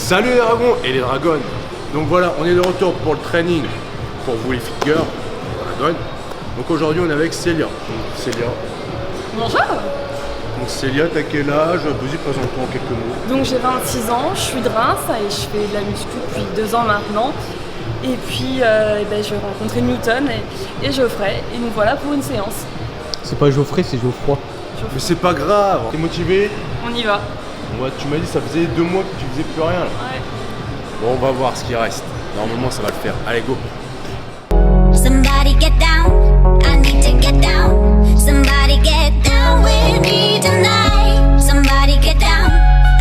Salut les dragons et les dragonnes. Donc voilà, on est de retour pour le training pour vous les fit girls, dragonnes. Donc aujourd'hui on est avec Célia. Donc, Célia. Bonjour. Donc Célia, t'as quel âge? Vas-y, présente-toi en quelques mots. Donc j'ai 26 ans, je suis de Reims et je fais de la muscu depuis 2 ans maintenant. Et puis je vais rencontrer Newton et Geoffrey. Et nous voilà pour une séance. C'est pas Geoffrey, c'est Geoffroy. Mais c'est pas grave, t'es motivé? On y va. Ouais, tu m'as dit ça faisait 2 mois que tu faisais plus rien là. Ouais. Bon, on va voir ce qui reste. Normalement ça va le faire. Allez, go. Somebody get down, I need to get down. Somebody get down with me tonight. Somebody get down,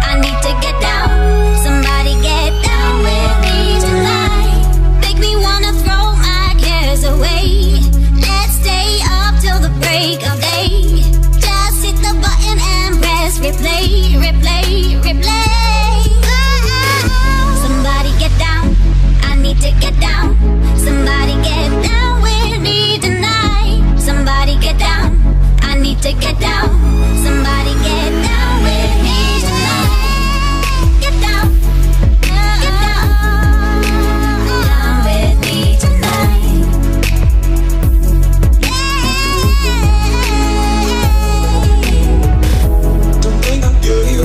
I need to get down. Somebody get down with me tonight. Make me wanna throw my cares away. Let's stay up till the break of day. Just hit the button and press replay, replay, replay. Somebody get down, I need to get down. Somebody get down with me tonight. Somebody get down, I need to get down. Somebody get down with me tonight. Get down, get down, down with me tonight. Don't think I'm you.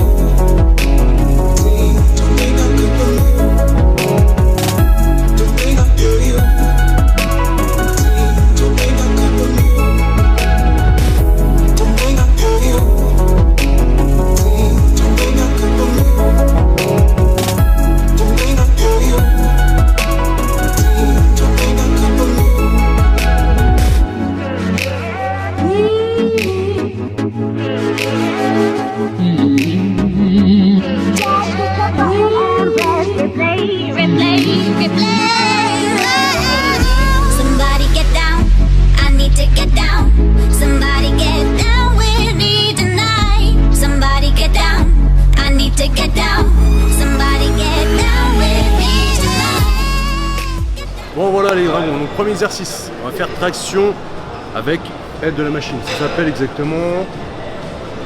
Don't think I'm good for you. Don't think I'm you. Don't think I'm good for you. Don't think I'm you. Don't think I'm good for you. Don't think I'm you. Don't think I'm good for you. Replay, replay, replay. Somebody get down, I need to get down. Somebody get down with me tonight. Somebody get down, I need to get down. Somebody get down with me tonight. Bon voilà les dragons, donc premier exercice. On va faire traction avec aide de la machine. Ça s'appelle exactement...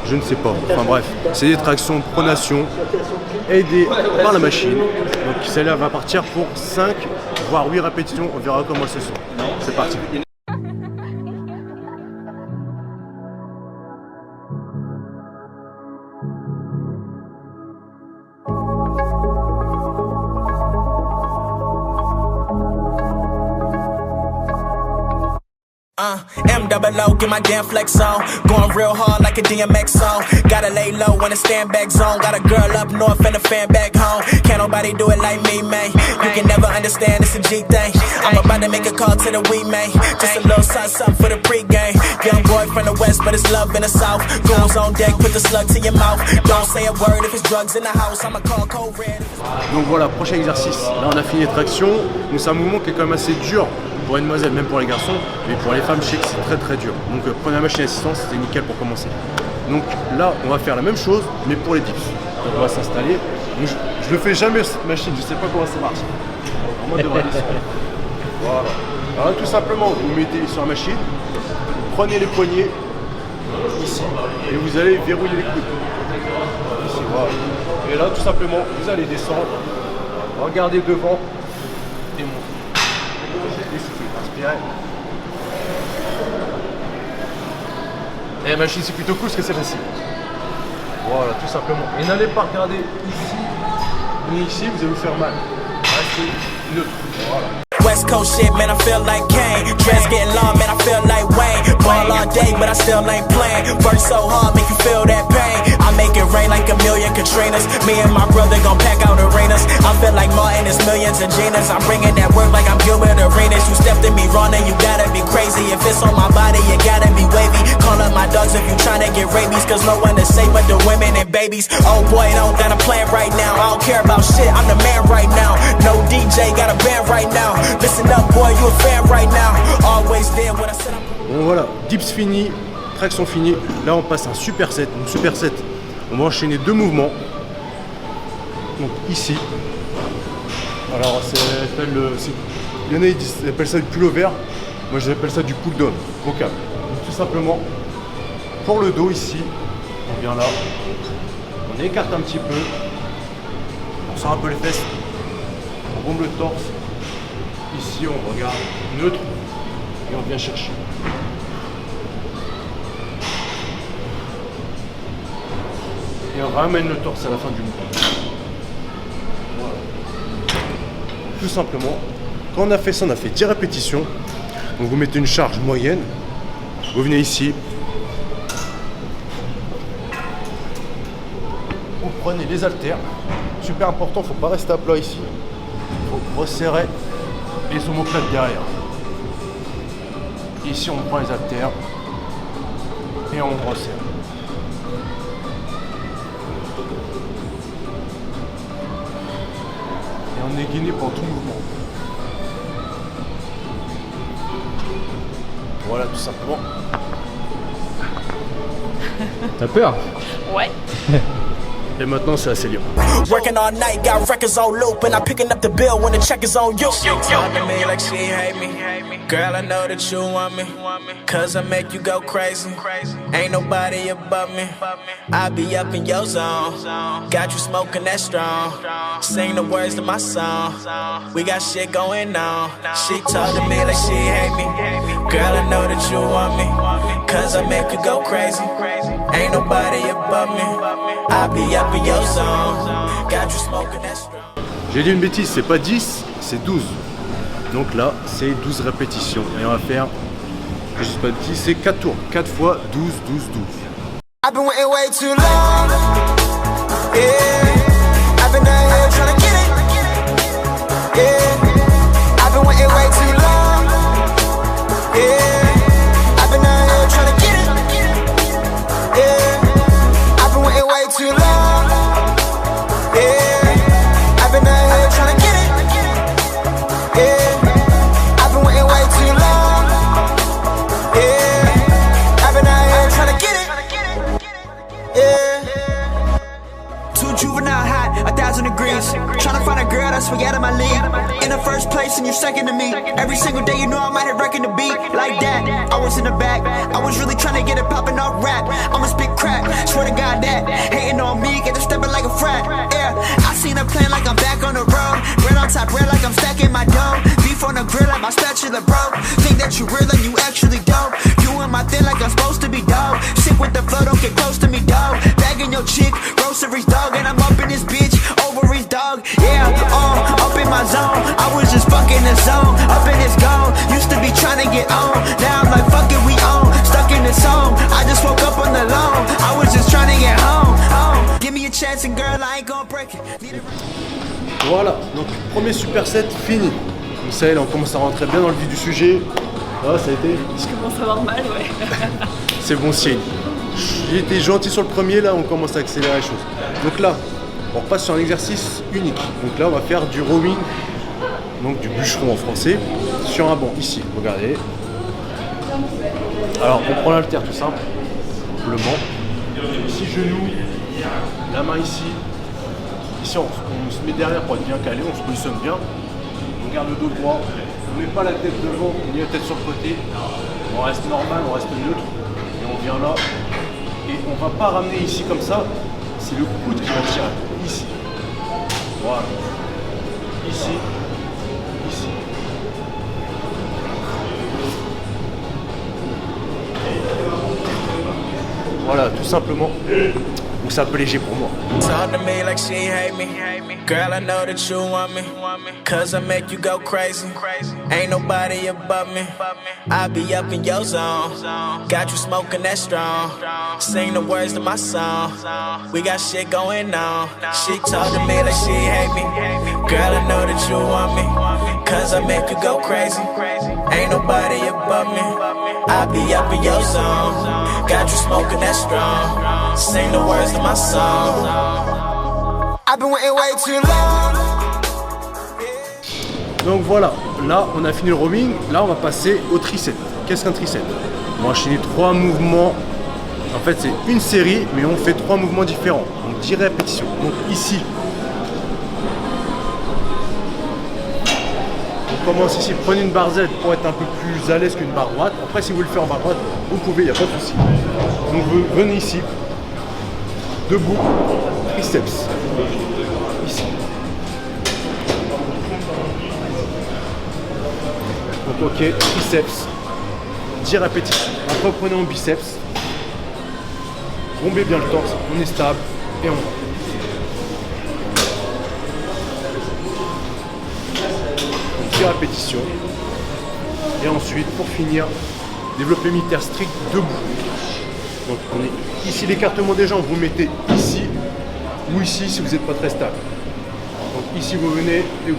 Je ne sais pas. Enfin bref, c'est des tractions pronation aidées par la machine. Donc celle-là va partir pour 5 voire 8 répétitions. On verra comment ce sont. C'est parti. M-double-O, get my damn flex on. Going real hard like a DMX song. Gotta lay low in a stand back zone. Got a girl up north and a fan back home. Can't nobody do it like me, man. You can never understand, it's a G thing. I'm about to make a call to the we, man. Just a little something for the pregame. Young boy from the west, but it's love in the south. Goons on deck, put the slug to your mouth. Don't say a word if it's drugs in the house. I'ma call Code Red. Donc voilà, prochain exercice. Là on a fini les tractions. Donc c'est un mouvement qui est quand même assez dur pour les demoiselles, même pour les garçons. Mais pour les femmes, je sais que c'est très très dur. Donc prenez la machine d'assistance, c'était nickel pour commencer. Donc là, on va faire la même chose, mais pour les dips. Donc on va s'installer. Donc, je le fais jamais cette machine, je sais pas comment ça marche. En mode de rallye. Voilà. Alors là, tout simplement, vous mettez sur la machine, vous prenez les poignets ici, et vous allez verrouiller les coudes. Ici, voilà. Et là, tout simplement, vous allez descendre, regardez devant et monter. Inspirez. Et la machine c'est plutôt cool parce que c'est facile. Voilà, tout simplement. Et n'allez pas regarder ici, ni ici, vous allez vous faire mal. Restez neutre. Voilà. West Coast shit, man, I feel like Kane. Dress getting long, man, I feel like Wayne. Ball all day, but I still ain't playing. Work so hard, make you feel that pain. I make it rain like a million Katrinas. Me and my brother gon' pack out arenas. I feel like Martin, it's millions of Ginas. I'm bringing that work like I'm Gilbert Arenas. You stepped in me wrong, and you gotta be crazy. If it's on my body, you gotta be wavy. Call up my dogs if you tryna get rabies. Cause no one is safe but the women and babies. Oh boy, don't got a plan right now. I don't care about shit, I'm the man right now. No DJ, got a band right now. Listen up, boy, you a fan right now. Always there when I said I'm... Bon voilà, dips fini, traction fini. Là on passe un superset. Donc superset, on va enchaîner 2 mouvements. Donc ici. Alors il y en a ils appellent ça du pull-over. Moi j'appelle ça du pull-down, au câble. Donc tout simplement, pour le dos ici, on vient là, on écarte un petit peu, on se sort un peu les fesses, on bombe le torse. Ici, on regarde neutre et on vient chercher. Et on ramène le torse à la fin du mouvement. Voilà. Tout simplement, quand on a fait ça, on a fait 10 répétitions. Donc vous mettez une charge moyenne. Vous venez ici. Vous prenez les haltères. Super important, il ne faut pas rester à plat ici. Il faut resserrer les omoplates derrière. Ici, on prend les haltères et on resserre. Et on est gainé pour tout mouvement. Voilà, tout simplement. T'as peur? Ouais. Et maintenant, c'est assez libre. Working all night, got records on loop, and I'm picking up the bill when the check is on you. She talk to me like she hate me. Girl, I know that you want me, cause I make you go crazy. Ain't nobody above me. I be up in your zone. Got you smoking that strong. Sing the words to my song. We got shit going on. She talk to me like she hate me. Girl, I know that you want me, cause I make you go crazy. Ain't nobody above me. I be up in your zone. Got you smoking that strong. J'ai dit une bêtise, c'est pas 10, c'est 12. Donc là, c'est 12 répétitions. Et on va faire, je sais pas, 10, c'est 4 tours. 4 fois 12, 12, 12. I've been waiting way too long. Yeah, I've been down here trying to get it. Yeah, I've been waiting way too long. Yeah, I've been down here trying to get it. Yeah, I've been waiting way too long. Yeah, I've been down here trying to get it. Yeah, I've been waiting way too long. Yeah, I've been down here trying to get it. Yeah. Too juvenile hot, 1,000 degrees. Tryna find a girl that's way out of my league. In the first place and you're second to me. Every single day you know I might have wrecking the beat. Like that, I was in the back. I was really trying to get it poppin' off rap. I'ma spit crap, swear to God that. Hating on me, get to steppin' like a frat. Yeah, I seen her playing like I'm back on the road. Bread on top, bread like I'm stacking my dough. Beef on the grill like my spatula broke. Think that you real and you actually dope. You in my thing like I'm supposed to be dope. Sick with the flow, don't get close to me, dog. Bagging your chick, groceries, dog. And I'm up in this bitch, ovaries, dog. Yeah, up in my zone. I was just fucking the zone, up in this gone. Used to be trying to get on. Now I'm like, fuck it, we on. Stuck in the zone. I just woke up on the lawn. I was just trying to get home. Give me a chance and girl, I ain't gonna break it. Voilà, donc premier superset fini. Donc ça y est, là, on commence à rentrer bien dans le vif du sujet. Ah, ça a été. Je commence à avoir mal, ouais. C'est bon signe. J'ai été gentil sur le premier, là on commence à accélérer les choses. Donc là, on repasse sur un exercice unique. Donc là on va faire du rowing, donc du bûcheron en français, sur un banc, ici, regardez. Alors on prend l'haltère tout simple, le banc, ici genou, la main ici. Ici on se met derrière pour être bien calé, on se positionne bien. On garde le dos droit, on ne met pas la tête devant, ni la tête sur le côté. On reste normal, on reste neutre. Et on vient là. Et on va pas ramener ici comme ça. C'est le coude qui va tirer. Ici. Voilà. Ici. Ici. Voilà, tout simplement. Donc c'est un peu léger pour moi. Talk to me like she hate me. Girl, I know that you want me, cause I make you go crazy. Ain't nobody above me. I be up in your zone. Got you smoking that strong. Sing the words to my song. We got shit going on. She talk to me like she hate me. Girl, I know that you want me, cause I make you go crazy. Ain't nobody above me. I be up in your zone. Got you smoking that strong. Sing the words to my song. I've been waiting way too long. Donc voilà, là on a fini le rowing. Là on va passer au tricep. Qu'est-ce qu'un tricep? On va enchaîner 3 mouvements. En fait c'est une série, mais on fait 3 mouvements différents. Donc 10 répétitions. Donc ici, on commence ici. Prenez une barre Z pour être un peu plus à l'aise qu'une barre droite. Après si vous le faites en barre droite, vous pouvez, il n'y a pas de souci. Donc vous venez ici, debout, triceps. Ici. Ok, triceps, 10 répétitions. Après, prenez en biceps. Bombez bien le torse, on est stable et on va. 10 répétitions. Et ensuite, pour finir, développé militaire strict debout. Donc on est ici, l'écartement des jambes, vous mettez ici ou ici si vous n'êtes pas très stable. Donc ici vous venez et vous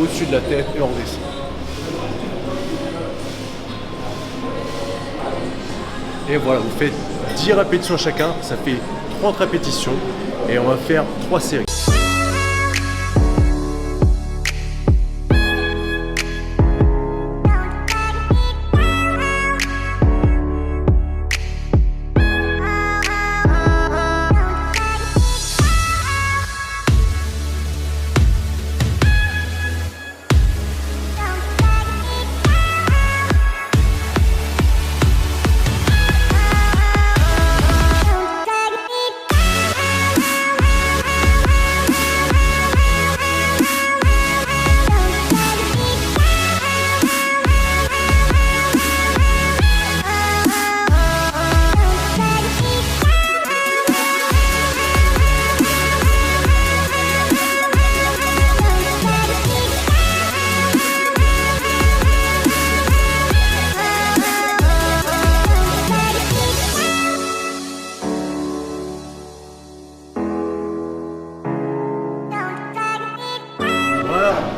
au-dessus de la tête et on redescend. Et voilà, vous faites 10 répétitions chacun, ça fait 30 répétitions et on va faire 3 séries.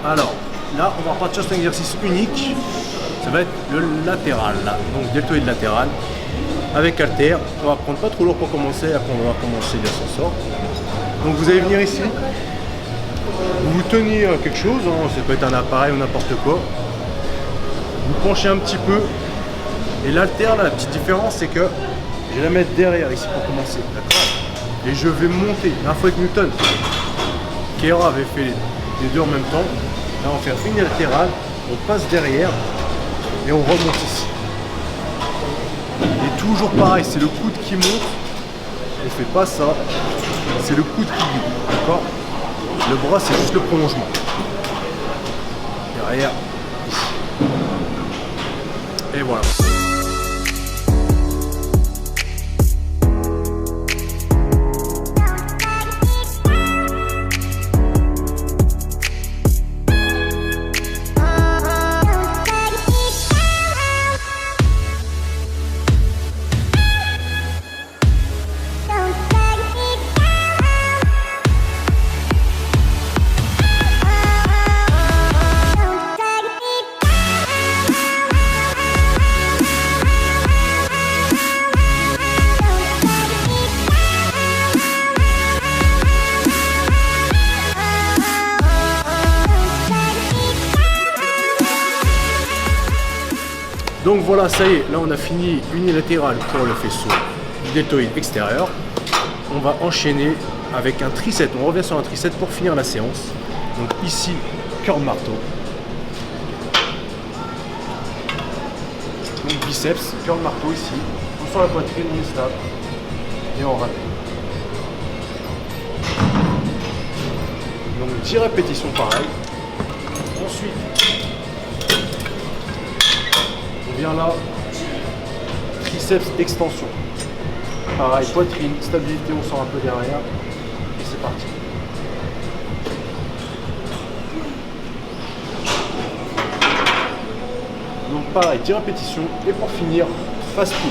Alors, là, on va repartir sur un exercice unique. Ça va être le latéral, là. Donc, deltoïde latéral. Avec haltère. On va prendre pas trop lourd pour commencer. Après, on va commencer l'ascenseur. Donc, vous allez venir ici. Vous tenez quelque chose. Hein. Ça peut être un appareil ou n'importe quoi. Vous penchez un petit peu. Et l'haltère, là, la petite différence, c'est que je vais la mettre derrière ici pour commencer. D'accord ? Et je vais monter. La fois avec Newton, Kera avait fait les deux en même temps. Là, on va faire une latérale, on passe derrière et on remonte ici. Et toujours pareil, c'est le coude qui monte. On ne fait pas ça. C'est le coude qui guide. D'accord ? Le bras, c'est juste le prolongement. Derrière, ici. Et voilà. Donc voilà, ça y est, là on a fini unilatéral pour le faisceau du deltoïde extérieur. On va enchaîner avec un tricep. On revient sur un tricep pour finir la séance. Donc ici, curl marteau. Donc biceps, curl marteau ici. On sent la poitrine, on est stable. Et on ramène. Donc 10 répétitions pareil. Ensuite, on vient là, triceps extension. Pareil, poitrine, stabilité, on sent un peu derrière. Et c'est parti. Donc pareil, 10 répétitions. Et pour finir, fast pull.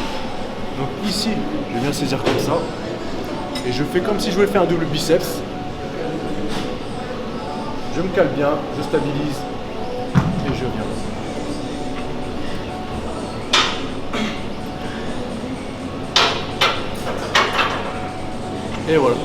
Donc ici, je viens saisir comme ça. Et je fais comme si je voulais faire un double biceps. Je me cale bien, je stabilise. Et je viens. Et voilà.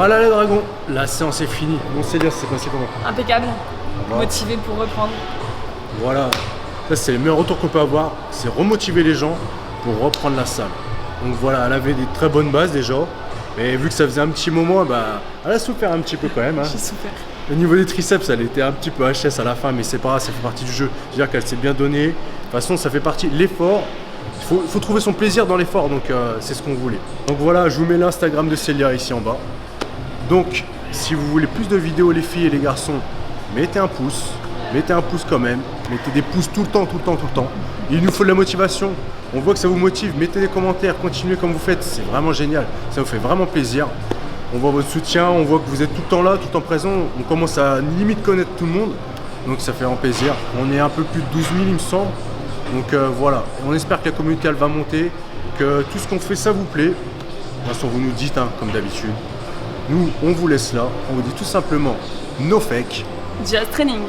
Voilà les dragons, la séance est finie. Bon Célia, c'est passé comment? Impeccable. Bon. Motivé pour reprendre. Voilà, ça c'est le meilleur retour qu'on peut avoir, c'est remotiver les gens pour reprendre la salle. Donc voilà, elle avait des très bonnes bases déjà, mais vu que ça faisait un petit moment, bah, elle a souffert un petit peu quand même. Hein. J'ai souffert. Au niveau des triceps, elle était un petit peu HS à la fin, mais c'est pas grave, ça fait partie du jeu. Je veux dire qu'elle s'est bien donnée. De toute façon, ça fait partie de l'effort. Il faut trouver son plaisir dans l'effort, donc c'est ce qu'on voulait. Donc voilà, je vous mets l'Instagram de Célia ici en bas. Donc, si vous voulez plus de vidéos, les filles et les garçons, mettez un pouce quand même. Mettez des pouces tout le temps. Il nous faut de la motivation. On voit que ça vous motive. Mettez des commentaires, continuez comme vous faites. C'est vraiment génial. Ça vous fait vraiment plaisir. On voit votre soutien, on voit que vous êtes tout le temps là, tout le temps présent. On commence à limite connaître tout le monde. Donc ça fait vraiment plaisir. On est un peu plus de 12 000 il me semble. Donc voilà. On espère que la communauté elle va monter. Que tout ce qu'on fait ça vous plaît. De toute façon vous nous dites hein, comme d'habitude. Nous on vous laisse là. On vous dit tout simplement no fake. Just training.